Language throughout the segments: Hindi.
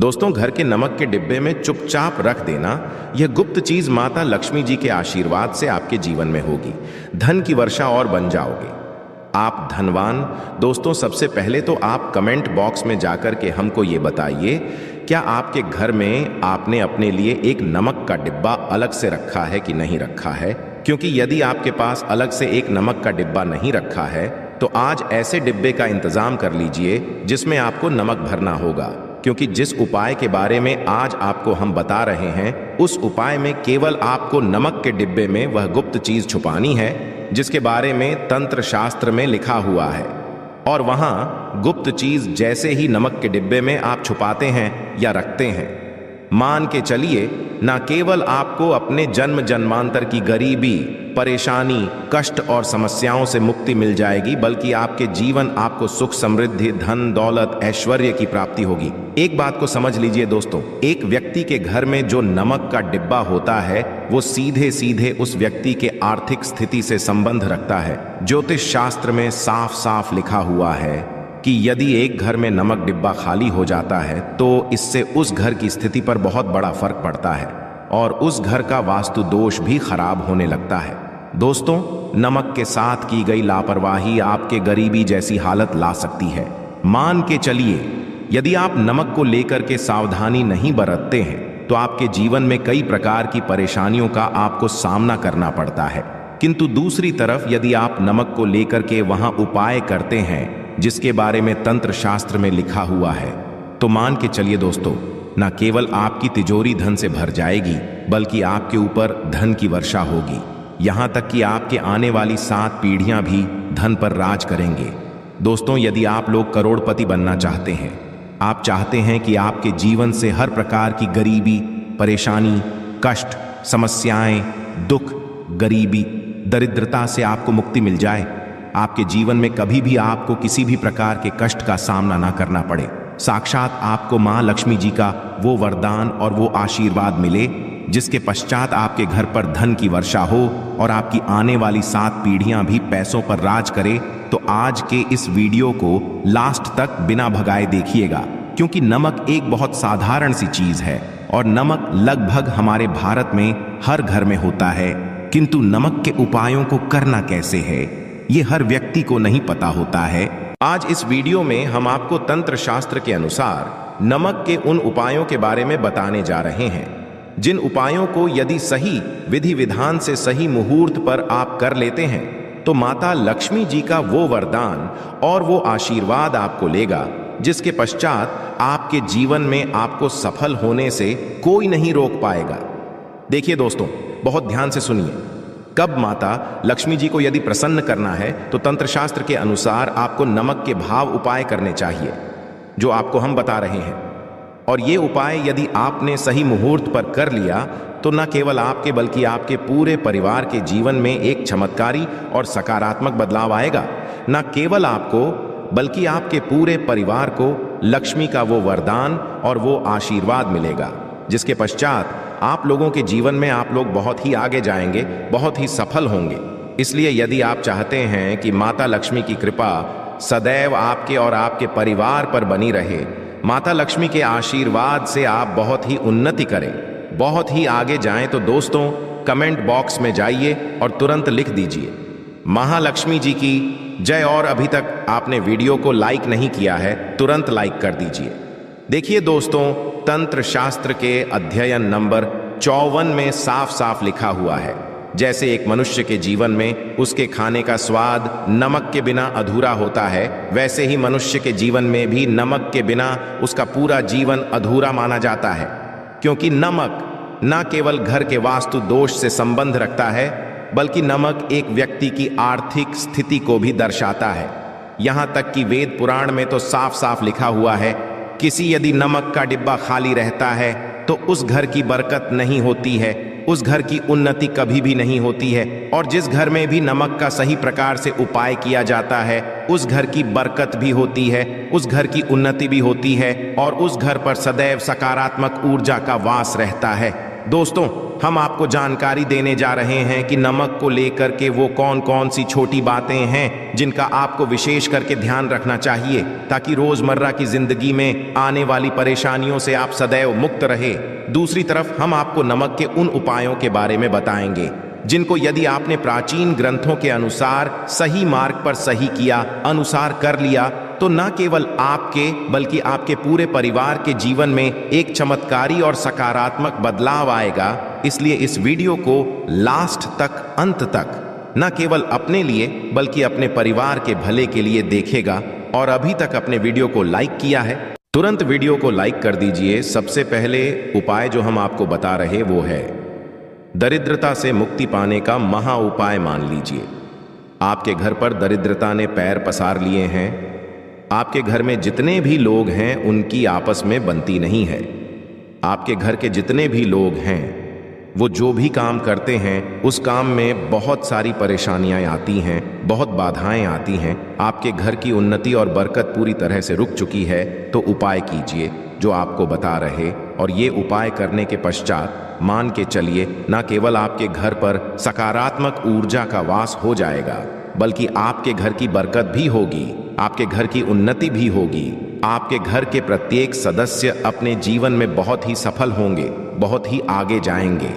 दोस्तों, घर के नमक के डिब्बे में चुपचाप रख देना, यह गुप्त चीज माता लक्ष्मी जी के आशीर्वाद से आपके जीवन में होगी। धन की वर्षा और बन जाओगे आप धनवान। दोस्तों, सबसे पहले तो आप कमेंट बॉक्स में जाकर के हमको ये बताइए, क्या आपके घर में आपने अपने लिए एक नमक का डिब्बा अलग से रखा है कि नहीं रखा है? क्योंकि यदि आपके पास अलग से एक नमक का डिब्बा नहीं रखा है तो आज ऐसे डिब्बे का इंतजाम कर लीजिए जिसमें आपको नमक भरना होगा। क्योंकि जिस उपाय के बारे में आज आपको हम बता रहे हैं, उस उपाय में केवल आपको नमक के डिब्बे में वह गुप्त चीज छुपानी है जिसके बारे में तंत्र शास्त्र में लिखा हुआ है। और वहां गुप्त चीज जैसे ही नमक के डिब्बे में आप छुपाते हैं या रखते हैं, मान के चलिए ना केवल आपको अपने जन्म जन्मांतर की गरीबी, परेशानी, कष्ट और समस्याओं से मुक्ति मिल जाएगी, बल्कि आपके जीवन आपको सुख, समृद्धि, धन, दौलत, ऐश्वर्य की प्राप्ति होगी। एक बात को समझ लीजिए दोस्तों, एक व्यक्ति के घर में जो नमक का डिब्बा होता है वो सीधे सीधे उस व्यक्ति के आर्थिक स्थिति से संबंध रखता है। ज्योतिष शास्त्र में साफ साफ लिखा हुआ है कि यदि एक घर में नमक डिब्बा खाली हो जाता है तो इससे उस घर की स्थिति पर बहुत बड़ा फर्क पड़ता है और उस घर का वास्तु दोष भी खराब होने लगता है। दोस्तों, नमक के साथ की गई लापरवाही आपके गरीबी जैसी हालत ला सकती है। मान के चलिए यदि आप नमक को लेकर के सावधानी नहीं बरतते हैं तो आपके जीवन में कई प्रकार की परेशानियों का आपको सामना करना पड़ता है। किंतु दूसरी तरफ यदि आप नमक को लेकर के वहां उपाय करते हैं जिसके बारे में तंत्र शास्त्र में लिखा हुआ है, तो मान के चलिए दोस्तों, न केवल आपकी तिजोरी धन से भर जाएगी बल्कि आपके ऊपर धन की वर्षा होगी। यहां तक कि आपके आने वाली 7 पीढ़ियां भी धन पर राज करेंगे। दोस्तों, यदि आप लोग करोड़पति बनना चाहते हैं, आप चाहते हैं कि आपके जीवन से हर प्रकार की गरीबी, परेशानी, कष्ट, समस्याएं, दुख, गरीबी, दरिद्रता से आपको मुक्ति मिल जाए, आपके जीवन में कभी भी आपको किसी भी प्रकार के कष्ट का सामना ना करना पड़े, साक्षात आपको मां लक्ष्मी जी का वो वरदान और वो आशीर्वाद मिले जिसके पश्चात आपके घर पर धन की वर्षा हो और आपकी आने वाली 7 पीढ़ियां भी पैसों पर राज करे, तो आज के इस वीडियो को लास्ट तक बिना भगाए देखिएगा। क्योंकि नमक एक बहुत साधारण सी चीज है और नमक लगभग हमारे भारत में हर घर में होता है, किंतु नमक के उपायों को करना कैसे है ये हर व्यक्ति को नहीं पता होता है। आज इस वीडियो में हम आपको तंत्र शास्त्र के अनुसार नमक के उन उपायों के बारे में बताने जा रहे हैं जिन उपायों को यदि सही विधि विधान से सही मुहूर्त पर आप कर लेते हैं तो माता लक्ष्मी जी का वो वरदान और वो आशीर्वाद आपको लेगा जिसके पश्चात आपके जीवन में आपको सफल होने से कोई नहीं रोक पाएगा। देखिए दोस्तों, बहुत ध्यान से सुनिए। कब माता लक्ष्मी जी को यदि प्रसन्न करना है तो तंत्र शास्त्र के अनुसार आपको नमक के भाव उपाय करने चाहिए जो आपको हम बता रहे हैं। और ये उपाय यदि आपने सही मुहूर्त पर कर लिया तो न केवल आपके बल्कि आपके पूरे परिवार के जीवन में एक चमत्कारी और सकारात्मक बदलाव आएगा। न केवल आपको बल्कि आपके पूरे परिवार को लक्ष्मी का वो वरदान और वो आशीर्वाद मिलेगा जिसके पश्चात आप लोगों के जीवन में आप लोग बहुत ही आगे जाएंगे, बहुत ही सफल होंगे। इसलिए यदि आप चाहते हैं कि माता लक्ष्मी की कृपा सदैव आपके और आपके परिवार पर बनी रहे, माता लक्ष्मी के आशीर्वाद से आप बहुत ही उन्नति करें, बहुत ही आगे जाएं, तो दोस्तों कमेंट बॉक्स में जाइए और तुरंत लिख दीजिए महालक्ष्मी जी की जय। और अभी तक आपने वीडियो को लाइक नहीं किया है, तुरंत लाइक कर दीजिए। देखिए दोस्तों, तंत्र शास्त्र के अध्ययन नंबर 54 में साफ साफ लिखा हुआ है, जैसे एक मनुष्य के जीवन में उसके खाने का स्वाद नमक के बिना अधूरा होता है, वैसे ही मनुष्य के जीवन में भी नमक के बिना उसका पूरा जीवन अधूरा माना जाता है। क्योंकि नमक न केवल घर के वास्तु दोष से संबंध रखता है बल्कि नमक एक व्यक्ति की आर्थिक स्थिति को भी दर्शाता है। यहां तक कि वेद पुराण में तो साफ साफ लिखा हुआ है, किसी यदि नमक का डिब्बा खाली रहता है तो उस घर की बरकत नहीं होती है, उस घर की उन्नति कभी भी नहीं होती है। और जिस घर में भी नमक का सही प्रकार से उपाय किया जाता है उस घर की बरकत भी होती है, उस घर की उन्नति भी होती है और उस घर पर सदैव सकारात्मक ऊर्जा का वास रहता है। दोस्तों, हम आपको जानकारी देने जा रहे हैं कि नमक को लेकर के वो कौन कौन सी छोटी बातें हैं जिनका आपको विशेष करके ध्यान रखना चाहिए, ताकि रोजमर्रा की जिंदगी में आने वाली परेशानियों से आप सदैव मुक्त रहे। दूसरी तरफ हम आपको नमक के उन उपायों के बारे में बताएंगे जिनको यदि आपने प्राचीन ग्रंथों के अनुसार सही मार्ग पर सही किया, अनुसार कर लिया, तो न केवल आपके बल्कि आपके पूरे परिवार के जीवन में एक चमत्कारी और सकारात्मक बदलाव आएगा। इसलिए इस वीडियो को लास्ट तक, अंत तक न केवल अपने लिए बल्कि अपने परिवार के भले के लिए देखेगा। और अभी तक अपने वीडियो को लाइक किया है, तुरंत वीडियो को लाइक कर दीजिए। सबसे पहले उपाय जो हम आपको बता रहे वो है दरिद्रता से मुक्ति पाने का महा उपाय। मान लीजिए आपके घर पर दरिद्रता ने पैर पसार लिए हैं, आपके घर में जितने भी लोग हैं उनकी आपस में बनती नहीं है। आपके घर के जितने भी लोग हैं वो जो भी काम करते हैं उस काम में बहुत सारी परेशानियां आती हैं, बहुत बाधाएं आती हैं। आपके घर की उन्नति और बरकत पूरी तरह से रुक चुकी है। तो उपाय कीजिए जो आपको बता रहे, और ये उपाय करने के पश्चात मान के चलिए न केवल आपके घर पर सकारात्मक ऊर्जा का वास हो जाएगा, बल्कि आपके घर की बरकत भी होगी, आपके घर की उन्नति भी होगी। आपके घर के प्रत्येक सदस्य अपने जीवन में बहुत ही सफल होंगे, बहुत ही आगे जाएंगे।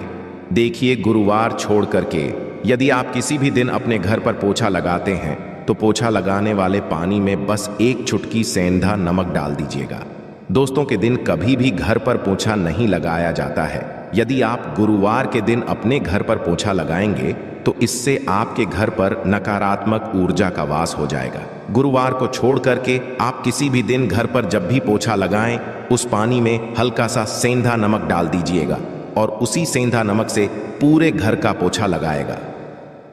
देखिए, गुरुवार छोड़ करके यदि आप किसी भी दिन अपने घर पर पोछा लगाते हैं तो पोछा लगाने वाले पानी में बस एक चुटकी सेंधा नमक डाल दीजिएगा। दोस्तों, के दिन कभी भी घर पर पोछा नहीं लगाया जाता है। यदि आप गुरुवार के दिन अपने घर पर पोछा लगाएंगे तो इससे आपके घर पर नकारात्मक ऊर्जा का वास हो जाएगा। गुरुवार को छोड़ करके आप किसी भी दिन घर पर जब भी पोछा लगाएं, उस पानी में हल्का सा सेंधा नमक डाल दीजिएगा और उसी सेंधा नमक से पूरे घर का पोछा लगाएगा।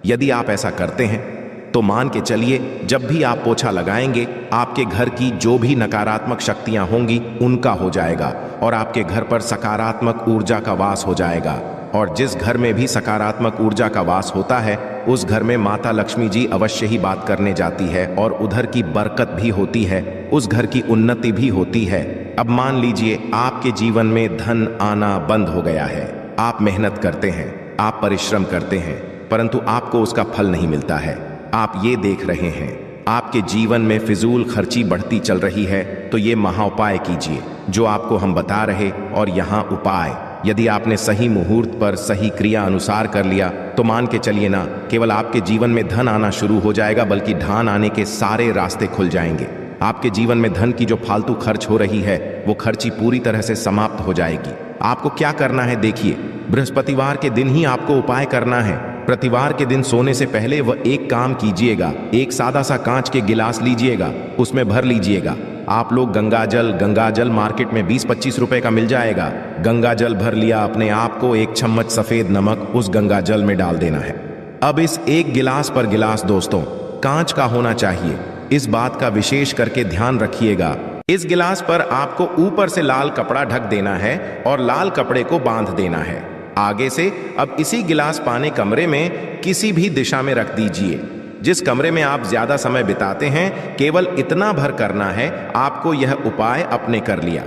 यदि आप ऐसा करते हैं तो मान के चलिए जब भी आप पोछा लगाएंगे आपके घर की जो भी नकारात्मक शक्तियां होंगी उनका हो जाएगा और आपके घर पर सकारात्मक ऊर्जा का वास हो जाएगा। और जिस घर में भी सकारात्मक ऊर्जा का वास होता है उस घर में माता लक्ष्मी जी अवश्य ही बात करने जाती है और उधर की बरकत भी होती है, उस घर की उन्नति भी होती है। अब मान लीजिए आपके जीवन में धन आना बंद हो गया है। आप मेहनत करते हैं, आप परिश्रम करते हैं, परंतु आपको उसका फल नहीं मिलता है। आप ये देख रहे हैं आपके जीवन में फिजूल खर्ची बढ़ती चल रही है, तो ये महा उपाय कीजिए जो आपको हम बता रहे। और यहाँ उपाय यदि आपने सही मुहूर्त पर सही क्रिया अनुसार कर लिया तो मान के चलिए ना केवल आपके जीवन में धन आना शुरू हो जाएगा, बल्कि धन आने के सारे रास्ते खुल जाएंगे। आपके जीवन में धन की जो फालतू खर्च हो रही है वो खर्ची पूरी तरह से समाप्त हो जाएगी। आपको क्या करना है, देखिए, बृहस्पतिवार के दिन ही आपको उपाय करना है। प्रतिवार के दिन सोने से पहले वह एक काम कीजिएगा, एक सादा सा कांच के गिलास लीजिएगा, उसमें भर लीजिएगा आप लोग गंगाजल मार्केट में 20-25 रुपए का मिल जाएगा। गंगाजल भर लिया, अपने आप को एक चम्मच सफेद नमक उस गंगाजल में डाल देना है। अब इस एक गिलास पर गिलास दोस्तों कांच का होना चाहिए, इस बात का विशेष करके ध्यान रखिएगा। इस गिलास पर आपको ऊपर से लाल कपड़ा ढक देना है और लाल कपड़े को बांध देना है आगे से। अब इसी गिलास पाने कमरे में किसी भी दिशा में रख दीजिए। जिस कमरे में आप ज्यादा समय बिताते हैं केवल इतना भर करना है, आपको यह उपाय अपने कर लिया।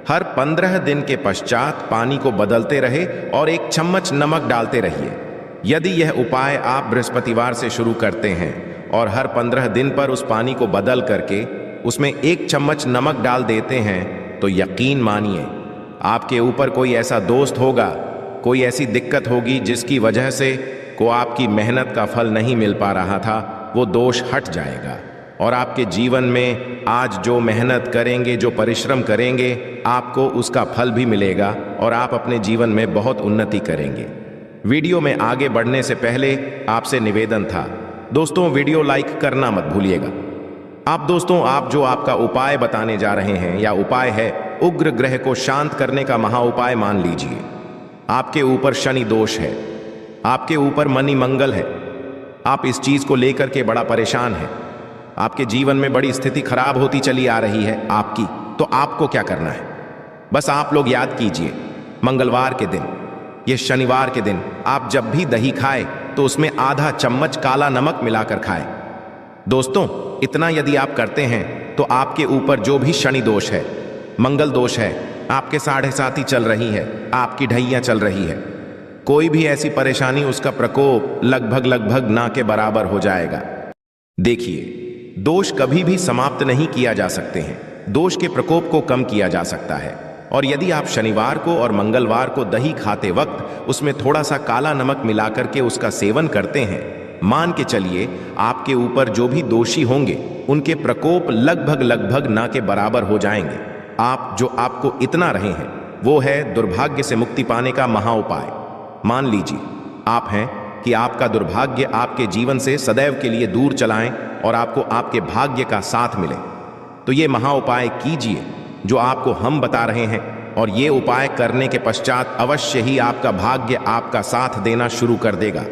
हर 15 दिन के पश्चात पानी को बदलते रहे और एक चम्मच नमक डालते रहिए। यदि यह उपाय आप बृहस्पतिवार से शुरू करते हैं और हर 15 दिन पर उस पानी को बदल करके उसमें एक चम्मच नमक डाल देते हैं तो यकीन मानिए आपके ऊपर कोई ऐसा दोस्त होगा, कोई ऐसी दिक्कत होगी जिसकी वजह से को आपकी मेहनत का फल नहीं मिल पा रहा था, वो दोष हट जाएगा और आपके जीवन में आज जो मेहनत करेंगे, जो परिश्रम करेंगे, आपको उसका फल भी मिलेगा और आप अपने जीवन में बहुत उन्नति करेंगे। वीडियो में आगे बढ़ने से पहले आपसे निवेदन था दोस्तों, वीडियो लाइक करना मत भूलिएगा। दोस्तों आप जो आपका उपाय बताने जा रहे हैं या उपाय है उग्र ग्रह को शांत करने का महा उपाय। मान लीजिए आपके ऊपर शनि दोष है, आपके ऊपर मनी मंगल है, आप इस चीज को लेकर के बड़ा परेशान हैं, आपके जीवन में बड़ी स्थिति खराब होती चली आ रही है आपकी, तो आपको क्या करना है, बस आप लोग याद कीजिए मंगलवार के दिन, ये शनिवार के दिन आप जब भी दही खाए तो उसमें आधा चम्मच काला नमक मिलाकर खाए। दोस्तों इतना यदि आप करते हैं तो आपके ऊपर जो भी शनि दोष है, मंगल दोष है, आपके 7.5 चल रही है, आपकी ढैया चल रही है, कोई भी ऐसी परेशानी, उसका प्रकोप लगभग ना के बराबर हो जाएगा। देखिए, दोष कभी भी समाप्त नहीं किया जा सकते हैं, दोष के प्रकोप को कम किया जा सकता है। और यदि आप शनिवार को और मंगलवार को दही खाते वक्त उसमें थोड़ा सा काला नमक मिलाकर के उसका सेवन करते हैं, मान के चलिए आपके ऊपर जो भी दोषी होंगे उनके प्रकोप लगभग ना के बराबर हो जाएंगे। आप जो आपको इतना रहे हैं वो है दुर्भाग्य से मुक्ति पाने का महाउपाय। मान लीजिए आप हैं कि आपका दुर्भाग्य आपके जीवन से सदैव के लिए दूर चलाएं और आपको आपके भाग्य का साथ मिले, तो ये महाउपाय कीजिए जो आपको हम बता रहे हैं। और ये उपाय करने के पश्चात अवश्य ही आपका भाग्य आपका साथ देना शुरू कर देगा।